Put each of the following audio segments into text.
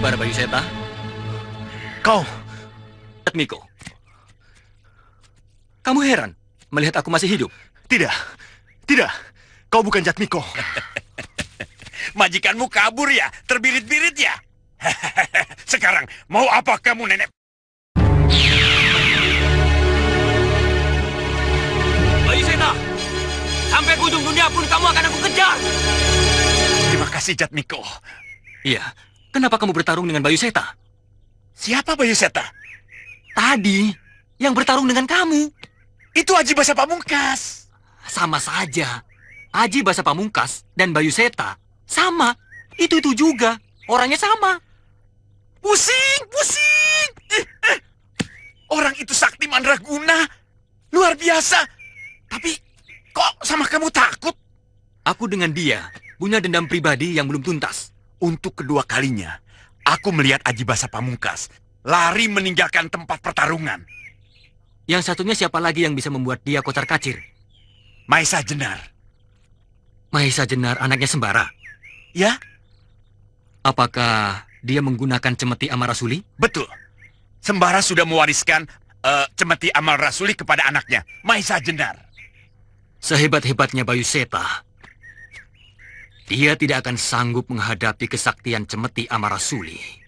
kabar, Bayu Seta? Kau... Miko, kamu heran melihat aku masih hidup? Tidak. Tidak. Kau bukan Jatmiko. Majikanmu kabur ya? Terbirit-birit ya? Sekarang, mau apa kamu, nenek? Bayu Seta, sampai ke ujung dunia pun kamu akan aku kejar. Terima kasih, Jatmiko. Iya, kenapa kamu bertarung dengan Bayu Seta? Siapa Bayu Seta? Tadi, yang bertarung dengan kamu. Itu Aji Basa Pamungkas. Sama saja. Aji Basa Pamungkas dan Bayu Seta sama. Itu juga. Orangnya sama. Pusing, pusing. Orang itu sakti mandraguna. Luar biasa. Tapi, kok sama kamu takut? Aku dengan dia punya dendam pribadi yang belum tuntas. Untuk kedua kalinya, aku melihat Aji Basa Pamungkas lari meninggalkan tempat pertarungan. Yang satunya siapa lagi yang bisa membuat dia kocar-kacir? Maesa Jenar. Maesa Jenar anaknya Sembara. Ya? Apakah dia menggunakan cemeti Amarasuli? Betul. Sembara sudah mewariskan cemeti Amarasuli kepada anaknya, Maesa Jenar. Sehebat-hebatnya Bayu Seta, dia tidak akan sanggup menghadapi kesaktian cemeti Amarasuli.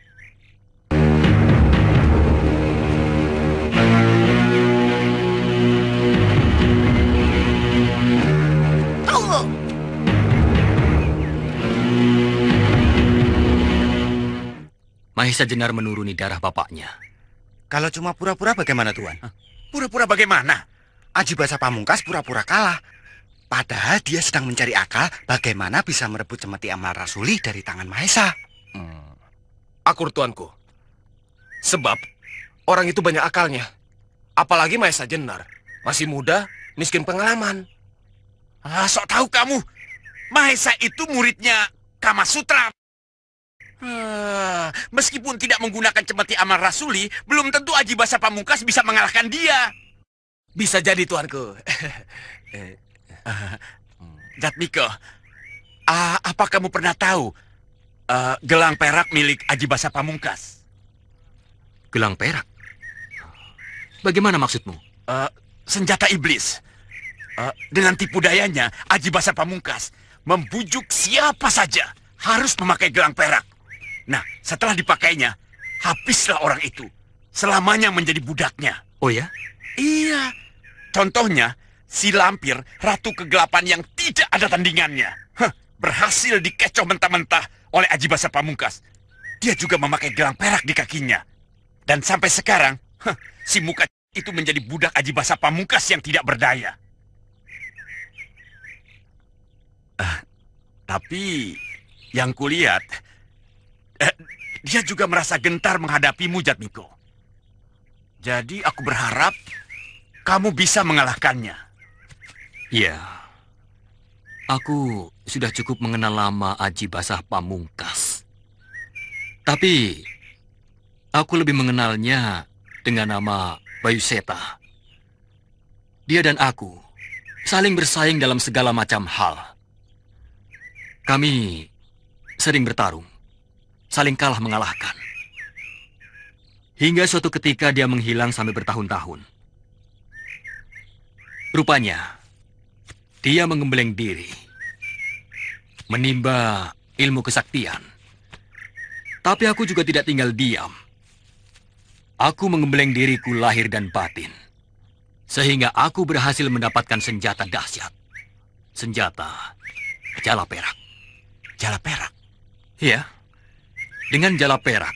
Maesa Jenar menuruni darah bapaknya. Kalau cuma pura-pura bagaimana, Tuan? Pura-pura bagaimana? Aji Basa Pamungkas pura-pura kalah. Padahal dia sedang mencari akal bagaimana bisa merebut cemeti Amarasuli dari tangan Maesa. Akur, tuanku. Sebab orang itu banyak akalnya. Apalagi Maesa Jenar. Masih muda, miskin pengalaman. Ah, sok tahu kamu. Maesa itu muridnya Kamasutra. Meskipun tidak menggunakan cemeti Amarasuli, belum tentu Aji Basa Pamungkas bisa mengalahkan dia. Bisa jadi, tuanku. Jatmiko, apa kamu pernah tahu gelang perak milik Aji Basa Pamungkas? Gelang perak? Bagaimana maksudmu? Senjata iblis. Dengan tipu dayanya, Aji Basa Pamungkas membujuk siapa saja harus memakai gelang perak. Nah, setelah dipakainya, habislah orang itu. Selamanya menjadi budaknya. Oh ya? Iya. Contohnya, si lampir, ratu kegelapan yang tidak ada tandingannya. Berhasil dikecoh mentah-mentah oleh Aji Basa Pamungkas. Dia juga memakai gelang perak di kakinya. Dan sampai sekarang, si muka itu menjadi budak Aji Basa Pamungkas yang tidak berdaya. Tapi, yang kulihat, dia juga merasa gentar menghadapimu, Jatmiko. Jadi aku berharap kamu bisa mengalahkannya. Iya. Aku sudah cukup mengenal lama Aji Basa Pamungkas. Tapi, aku lebih mengenalnya dengan nama Bayu Seta. Dia dan aku saling bersaing dalam segala macam hal. Kami sering bertarung, saling kalah mengalahkan. Hingga suatu ketika dia menghilang sampai bertahun-tahun. Rupanya, dia menggembleng diri, menimba ilmu kesaktian. Tapi aku juga tidak tinggal diam. Aku menggembleng diriku lahir dan batin. Sehingga aku berhasil mendapatkan senjata dahsyat. Senjata jala perak. Jala perak? Iya. Dengan jala perak,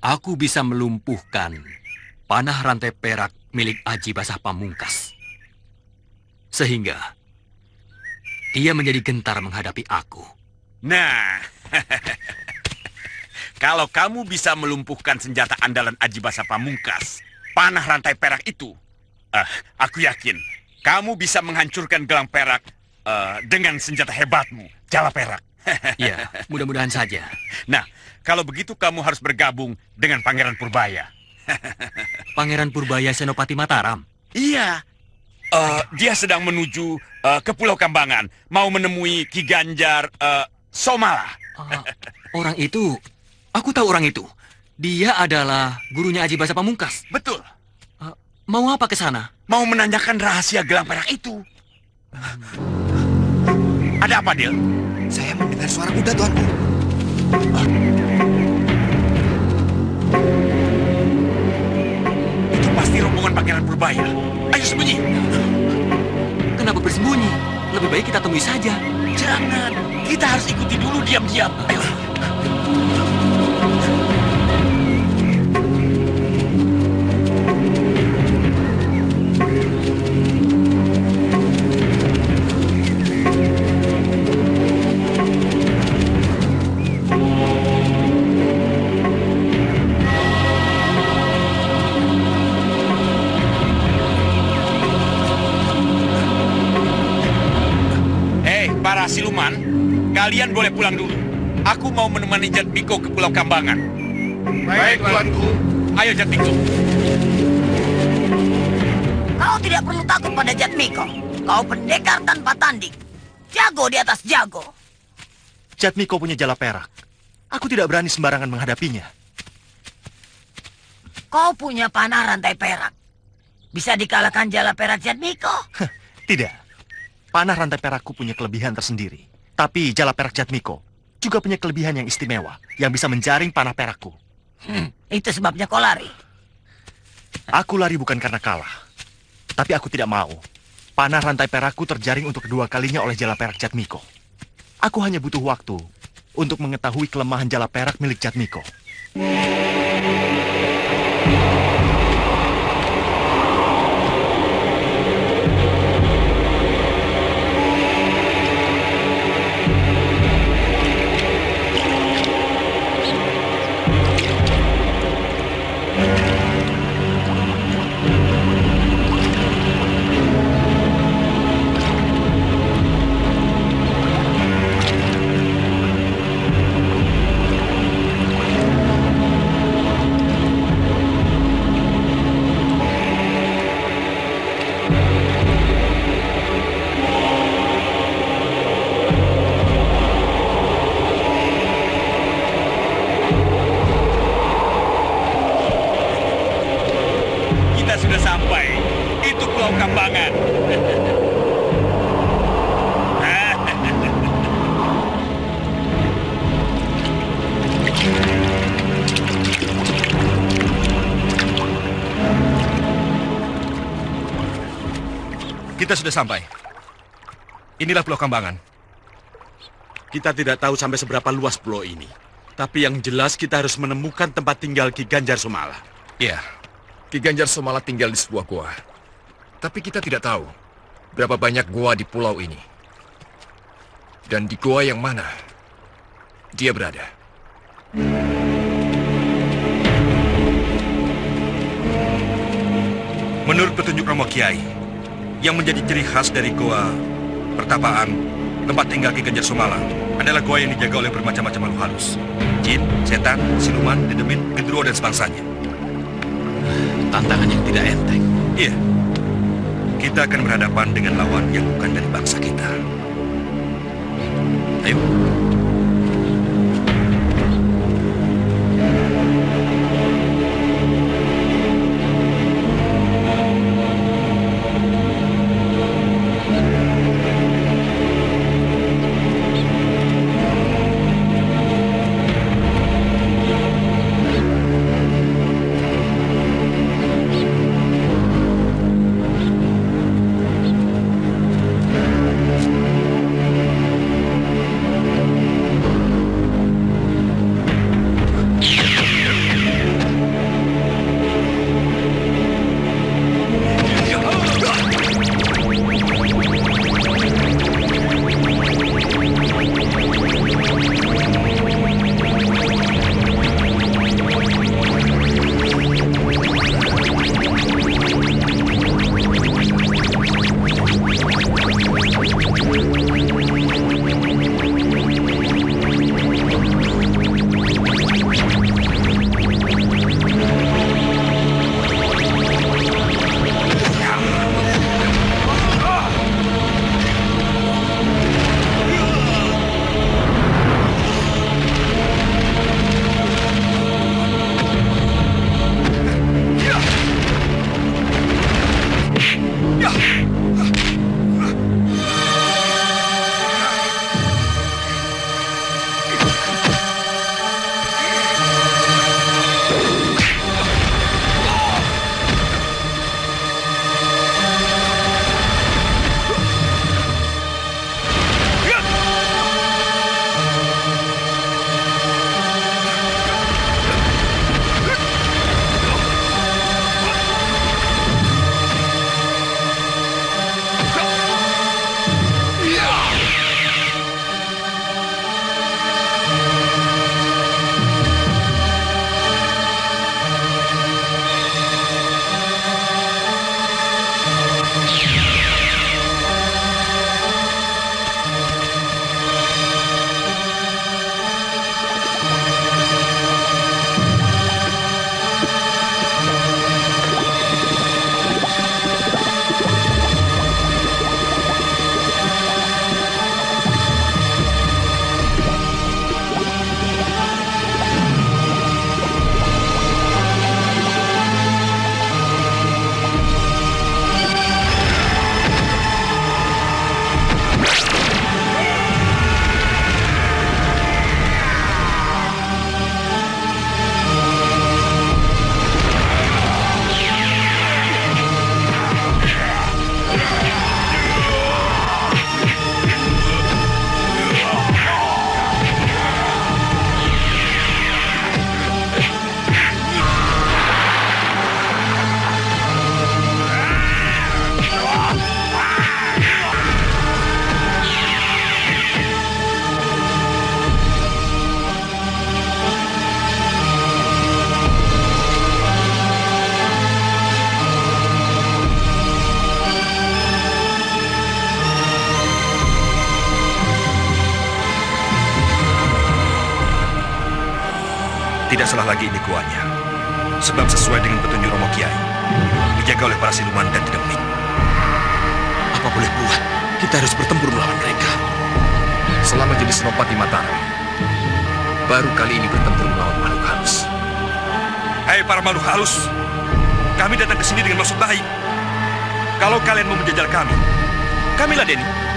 aku bisa melumpuhkan panah rantai perak milik Aji Basa Pamungkas. Sehingga dia menjadi gentar menghadapi aku. Nah, kalau kamu bisa melumpuhkan senjata andalan Aji Basa Pamungkas, panah rantai perak itu, aku yakin kamu bisa menghancurkan gelang perak dengan senjata hebatmu, jala perak. Ya, mudah-mudahan saja. Nah, kalau begitu kamu harus bergabung dengan Pangeran Purbaya. Pangeran Purbaya Senopati Mataram? Iya. Dia sedang menuju ke Pulau Kambangan, mau menemui Ki Ganjar Somala. Orang itu Aku tahu orang itu. Dia adalah gurunya Aji Basa Pamungkas. Betul. Mau apa ke sana? Mau menanyakan rahasia gelang perak itu. Ada apa, Dil? Saya mendengar suara kuda, Tuanku. Itu pasti rombongan Pangeran Purbaya. Ayo sembunyi. Kenapa bersembunyi? Lebih baik kita temui saja. Jangan. Kita harus ikuti dulu diam-diam. Ayo. Para siluman, kalian boleh pulang dulu. Aku mau menemani Jatmiko ke Pulau Kambangan. Baik, Tuanku. Ayo Jatmiko. Kau tidak perlu takut pada Jatmiko. Kau pendekar tanpa tanding. Jago di atas jago. Jatmiko punya jala perak. Aku tidak berani sembarangan menghadapinya. Kau punya panah rantai perak. Bisa dikalahkan jala perak Jatmiko? Tidak. Panah rantai perakku punya kelebihan tersendiri. Tapi jala perak Jatmiko juga punya kelebihan yang istimewa yang bisa menjaring panah perakku. Itu sebabnya kau lari. Aku lari bukan karena kalah. Tapi aku tidak mau panah rantai perakku terjaring untuk kedua kalinya oleh jala perak Jatmiko. Aku hanya butuh waktu untuk mengetahui kelemahan jala perak milik Jatmiko. Sudah sampai. Itu Pulau Kambangan. Kita sudah sampai. Inilah Pulau Kambangan. Kita tidak tahu sampai seberapa luas pulau ini. Tapi yang jelas kita harus menemukan tempat tinggal Ki Ganjar Sumala. Iya, Ki Ganjar Sumala tinggal di sebuah gua. Tapi kita tidak tahu berapa banyak gua di pulau ini. Dan di gua yang mana dia berada. Menurut petunjuk Romo Kiai, yang menjadi ciri khas dari goa pertapaan tempat tinggal Ki Ganjar Sumala adalah goa yang dijaga oleh bermacam-macam makhluk halus. Jin, setan, siluman, dedemit, gendruwo, dan sebangsanya. Tantangan yang tidak enteng. Iya, kita akan berhadapan dengan lawan yang bukan dari bangsa kita. Ayo. Tidak salah lagi ini guanya. Sebab sesuai dengan petunjuk Romo Kiai, dijaga oleh para siluman dan tidak unik. Apa boleh buat? Kita harus bertempur melawan mereka. Selama jadi Senopati Mataram, baru kali ini bertempur melawan makhluk halus. Hai para makhluk halus, kami datang ke sini dengan maksud baik. Kalau kalian mau menjajal kami ladeni.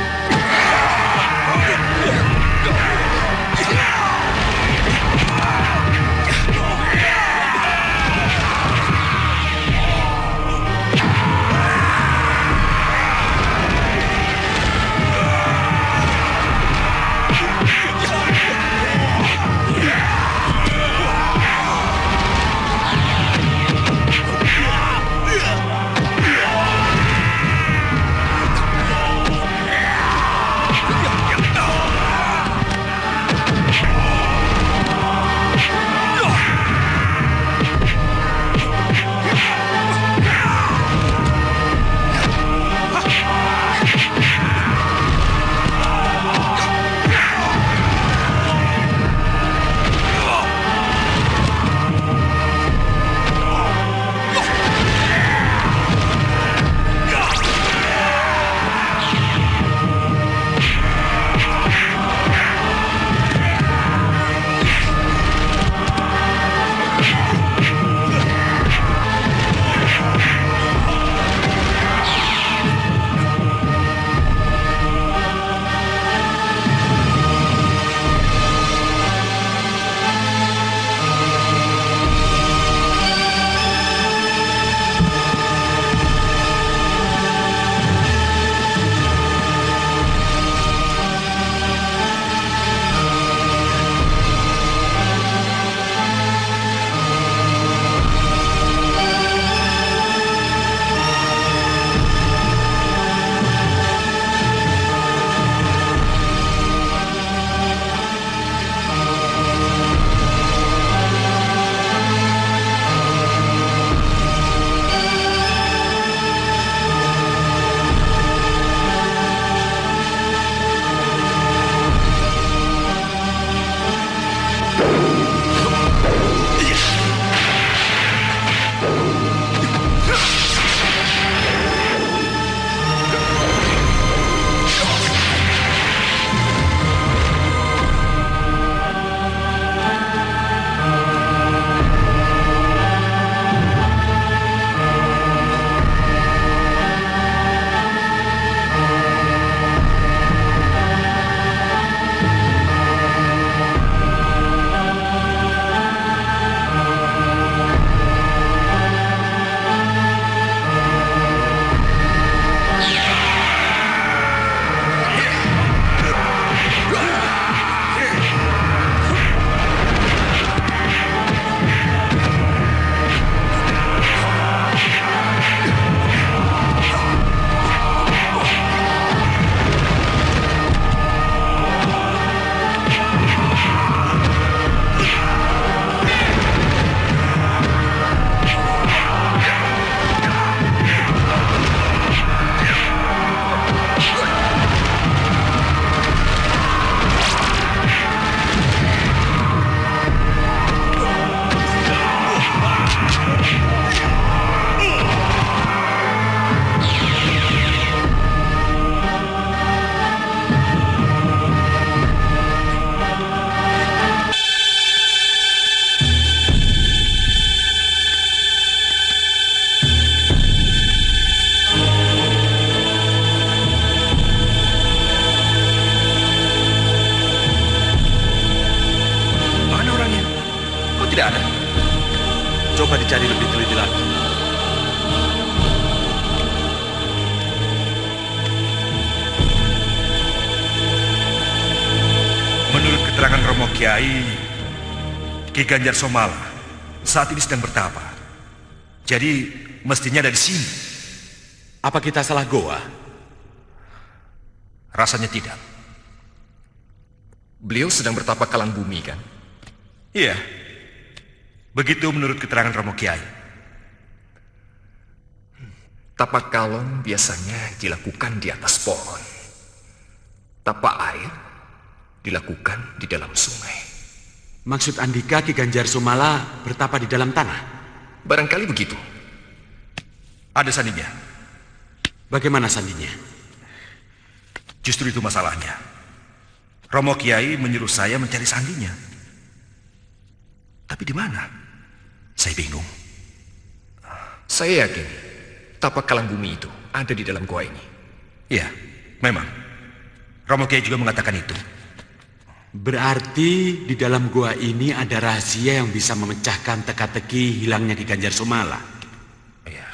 tidak ada. Coba dicari lebih teliti lagi. Menurut keterangan Romo Kiai, Ki Ganjar Somala saat ini sedang bertapa. Jadi mestinya ada di sini. Apa kita salah goa? Rasanya tidak. Beliau sedang bertapa kalang bumi, kan? Iya. Begitu menurut keterangan Romo Kiai. Tapak kalong biasanya dilakukan di atas pohon. Tapak air dilakukan di dalam sungai. Maksud Andika Ki Ganjar Sumala bertapa di dalam tanah? Barangkali begitu. Ada sandinya. Bagaimana sandinya? Justru itu masalahnya. Romo Kiai menyuruh saya mencari sandinya. Tapi di mana? Saya bingung. Saya yakin tapak Kalang Bumi itu ada di dalam gua ini. Iya, memang. Romo Kiai juga mengatakan itu. Berarti di dalam gua ini ada rahasia yang bisa memecahkan teka-teki hilangnya Ki Ganjar Sumala. Iya.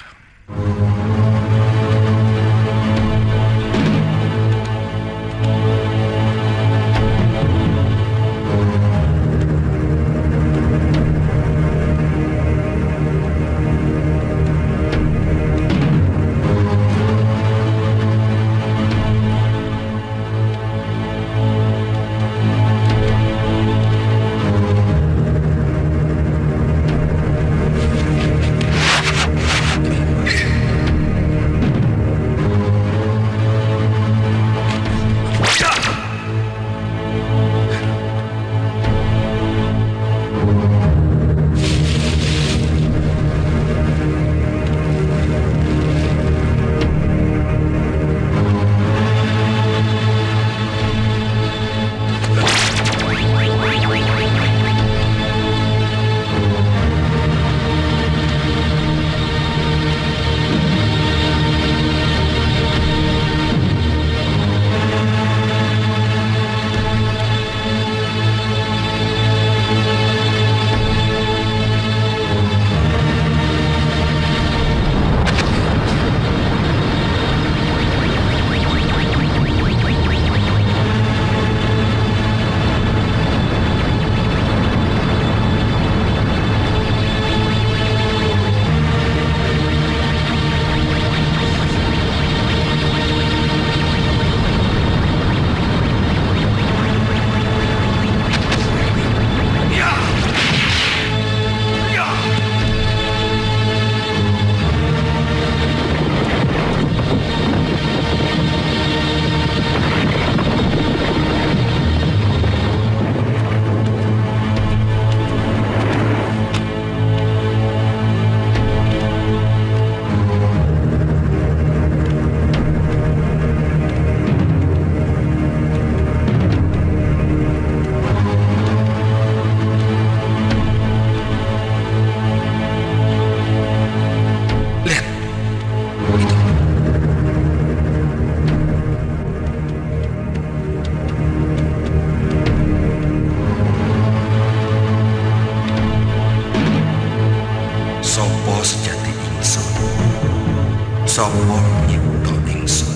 Sapa nyipta ingsun?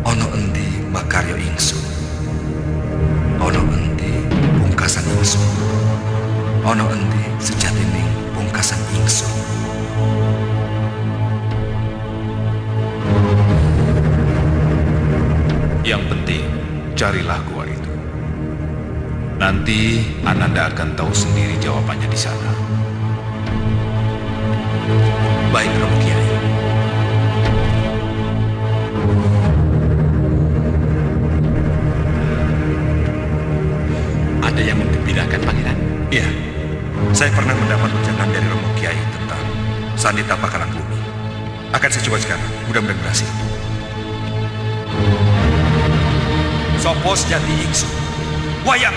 Ana endi makarya ingsun? Ana endi pungkasan ingsun? Ana endi sejatining pungkasan ingsun? Yang penting, carilah gua itu. Nanti Ananda akan tahu sendiri jawabannya di sana. Baik, Romo Kiai. Ada yang menggembirakan, Pangeran? Iya, saya pernah mendapat ucapan dari Romo Kiai tentang Sandi Tapak Kalang Bumi. Akan saya coba sekarang, mudah-mudahan berhasil. Sopo sejati ingsun, wayang.